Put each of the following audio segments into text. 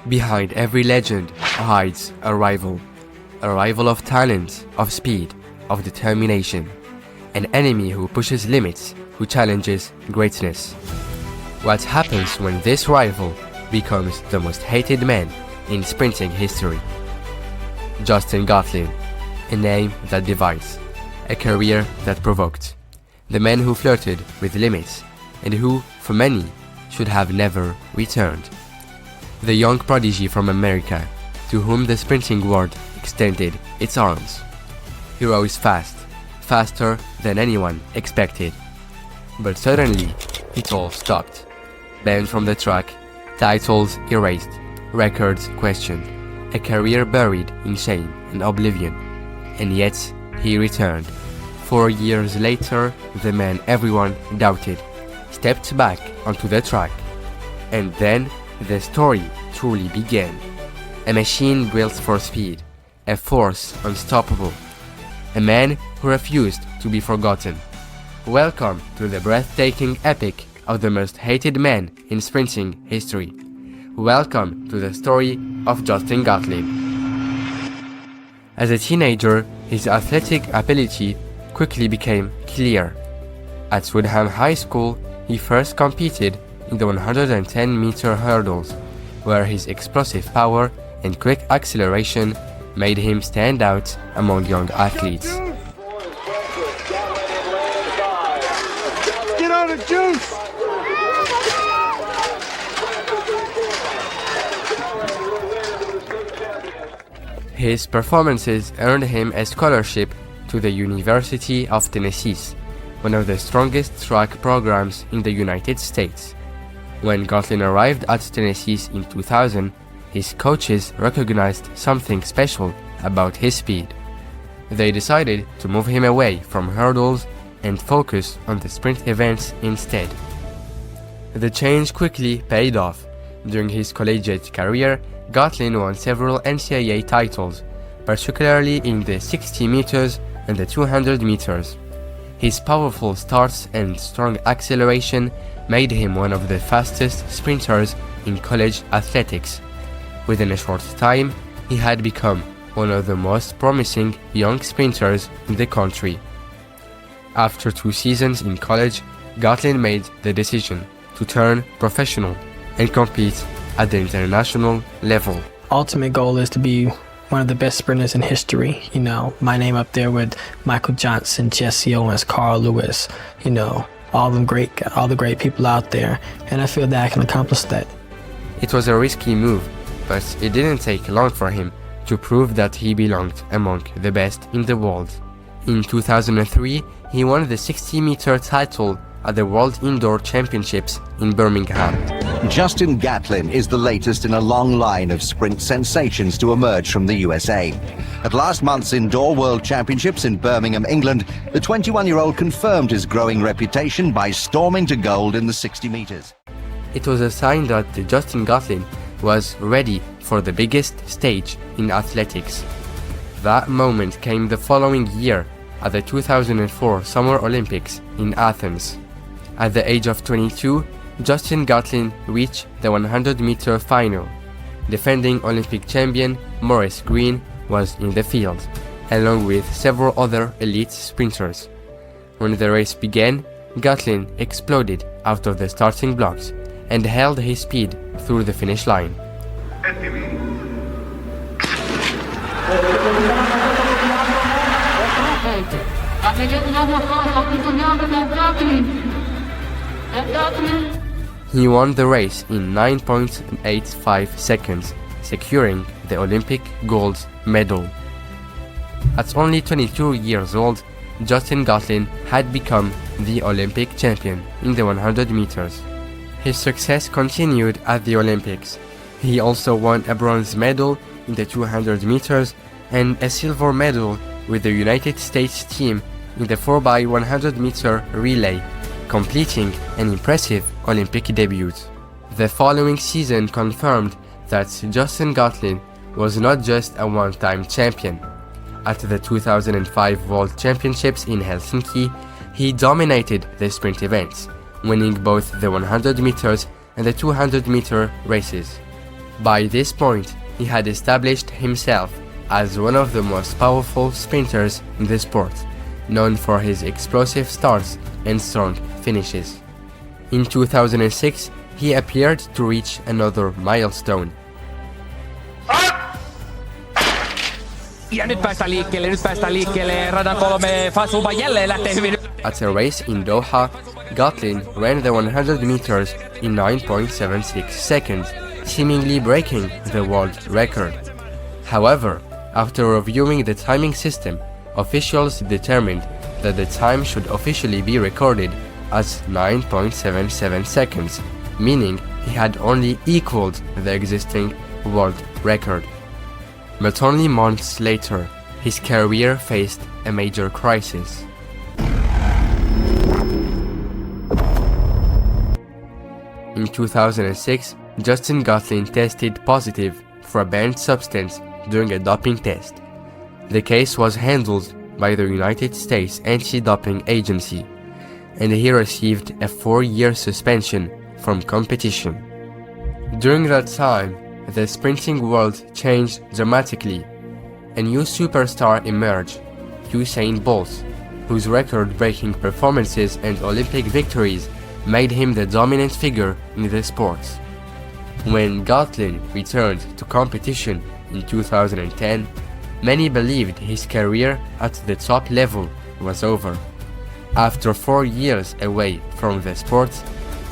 Behind every legend hides a rival of talent, of speed, of determination, an enemy who pushes limits, who challenges greatness. What happens when this rival becomes the most hated man in sprinting history? Justin Gatlin, a name that divides, a career that provoked, the man who flirted with limits and who, for many, should have never returned. The young prodigy from America, to whom the sprinting world extended its arms. He rose fast, faster than anyone expected. But suddenly, it all stopped. Banned from the track, titles erased, records questioned, a career buried in shame and oblivion. And yet, he returned. 4 years later, the man everyone doubted stepped back onto the track. And then, the story truly began. A machine built for speed, a force unstoppable, a man who refused to be forgotten. Welcome to the breathtaking epic of the most hated man in sprinting history. Welcome to the story of Justin Gatlin. As a teenager, his athletic ability quickly became clear. At Woodham High School, he first competed in the 110-meter hurdles, where his explosive power and quick acceleration made him stand out among young athletes. Get on the juice! His performances earned him a scholarship to the University of Tennessee, one of the strongest track programs in the United States. When Gatlin arrived at Tennessee in 2000, his coaches recognized something special about his speed. They decided to move him away from hurdles and focus on the sprint events instead. The change quickly paid off. During his collegiate career, Gatlin won several NCAA titles, particularly in the 60 meters and the 200 meters. His powerful starts and strong acceleration made him one of the fastest sprinters in college athletics. Within a short time, he had become one of the most promising young sprinters in the country. After 2 seasons in college, Gatlin made the decision to turn professional and compete at the international level. Ultimate goal is to be one of the best sprinters in history. You know, my name up there with Michael Johnson, Jesse Owens, Carl Lewis, you know, all the great people out there. And I feel that I can accomplish that. It was a risky move, but it didn't take long for him to prove that he belonged among the best in the world. In 2003, he won the 60-meter title at the World Indoor Championships in Birmingham. Justin Gatlin is the latest in a long line of sprint sensations to emerge from the USA. At last month's Indoor World Championships in Birmingham, England, the 21-year-old confirmed his growing reputation by storming to gold in the 60 meters. It was a sign that Justin Gatlin was ready for the biggest stage in athletics. That moment came the following year at the 2004 Summer Olympics in Athens. At the age of 22, Justin Gatlin reached the 100-meter final. Defending Olympic champion Maurice Greene was in the field, along with several other elite sprinters. When the race began, Gatlin exploded out of the starting blocks and held his speed through the finish line. He won the race in 9.85 seconds, securing the Olympic gold medal. At only 22 years old, Justin Gatlin had become the Olympic champion in the 100 meters. His success continued at the Olympics. He also won a bronze medal in the 200 meters and a silver medal with the United States team in the 4x100 meter relay, completing an impressive Olympic debut. The following season confirmed that Justin Gatlin was not just a one-time champion. At the 2005 World Championships in Helsinki, he dominated the sprint events, winning both the 100 meters and the 200 meter races. By this point, he had established himself as one of the most powerful sprinters in the sport, known for his explosive starts and strong finishes. In 2006, he appeared to reach another milestone. Ja nyt päästään liikkeelle, radan 3, Fasuba jälleen lähtee hyvin. At a race in Doha, Gatlin ran the 100 meters in 9.76 seconds, seemingly breaking the world record. However, after reviewing the timing system, officials determined that the time should officially be recorded as 9.77 seconds, meaning he had only equaled the existing world record. But only months later, his career faced a major crisis. In 2006, Justin Gatlin tested positive for a banned substance during a doping test. The case was handled by the United States Anti-Doping Agency, and he received a 4-year suspension from competition. During that time, the sprinting world changed dramatically. A new superstar emerged, Usain Bolt, whose record-breaking performances and Olympic victories made him the dominant figure in the sport. When Gatlin returned to competition in 2010, many believed his career at the top level was over. After 4 years away from the sport,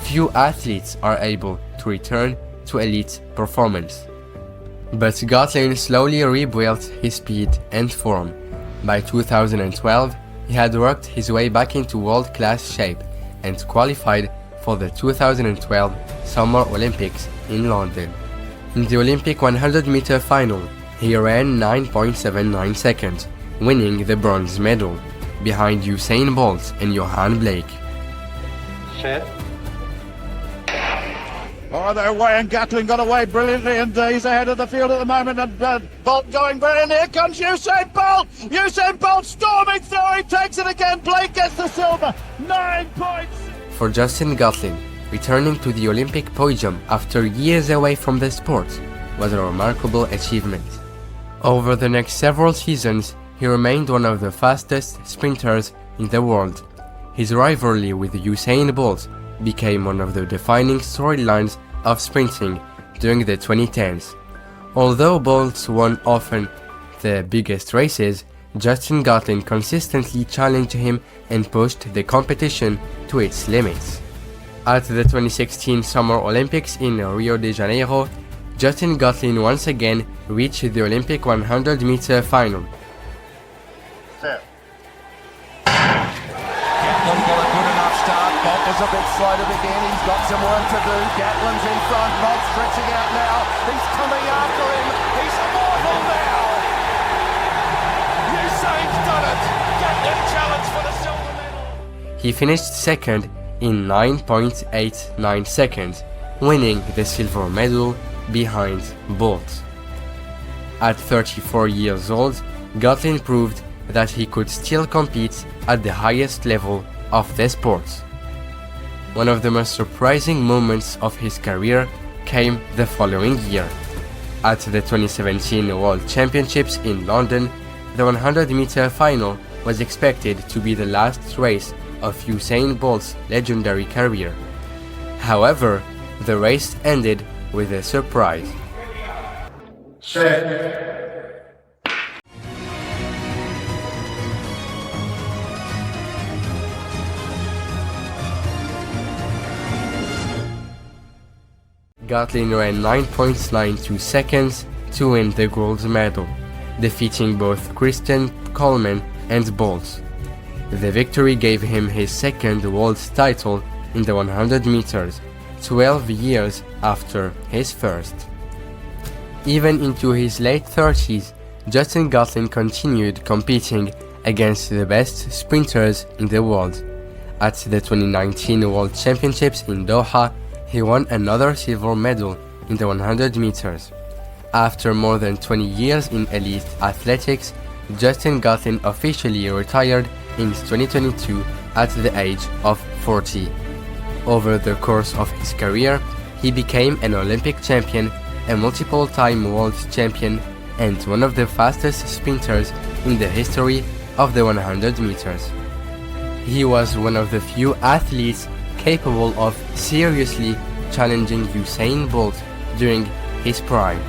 few athletes are able to return to elite performance. But Gatlin slowly rebuilt his speed and form. By 2012, he had worked his way back into world-class shape and qualified for the 2012 Summer Olympics in London. In the Olympic 100-meter final, he ran 9.79 seconds, winning the bronze medal, behind Usain Bolt and Johan Blake. Set. Oh, they're away, and Gatlin got away brilliantly, and he's ahead of the field at the moment, and Bolt going brilliant. Here comes Usain Bolt! Usain Bolt storming through, he takes it again, Blake gets the silver, 9 points! For Justin Gatlin, returning to the Olympic podium after years away from the sport was a remarkable achievement. Over the next several seasons, he remained one of the fastest sprinters in the world. His rivalry with Usain Bolt became one of the defining storylines of sprinting during the 2010s. Although Bolt won often the biggest races, Justin Gatlin consistently challenged him and pushed the competition to its limits. At the 2016 Summer Olympics in Rio de Janeiro, Justin Gatlin once again reached the Olympic 100-meter final. Set. Gatlin got a good enough start. Bolt was a bit slow to begin. He's got some work to do. Gatlin's in front. Bolt stretching out now. He's coming after him. He's immortal now. Usain's done it. Gatlin challenge for the silver medal. He finished second in 9.89 seconds, winning the silver medal behind Bolt. At 34 years old, Gatlin proved that he could still compete at the highest level of the sport. One of the most surprising moments of his career came the following year. At the 2017 World Championships in London, the 100-meter final was expected to be the last race of Usain Bolt's legendary career. However, the race ended with a surprise. Set. Gatlin ran 9.92 seconds to win the gold medal, defeating both Christian Coleman and Bolt. The victory gave him his second world title in the 100 meters, 12 years after his first. Even into his late 30s, Justin Gatlin continued competing against the best sprinters in the world. At the 2019 World Championships in Doha, he won another silver medal in the 100 meters. After more than 20 years in elite athletics, Justin Gatlin officially retired in 2022 at the age of 40. Over the course of his career, he became an Olympic champion a multiple-time world champion and one of the fastest sprinters in the history of the 100 meters. He was one of the few athletes capable of seriously challenging Usain Bolt during his prime.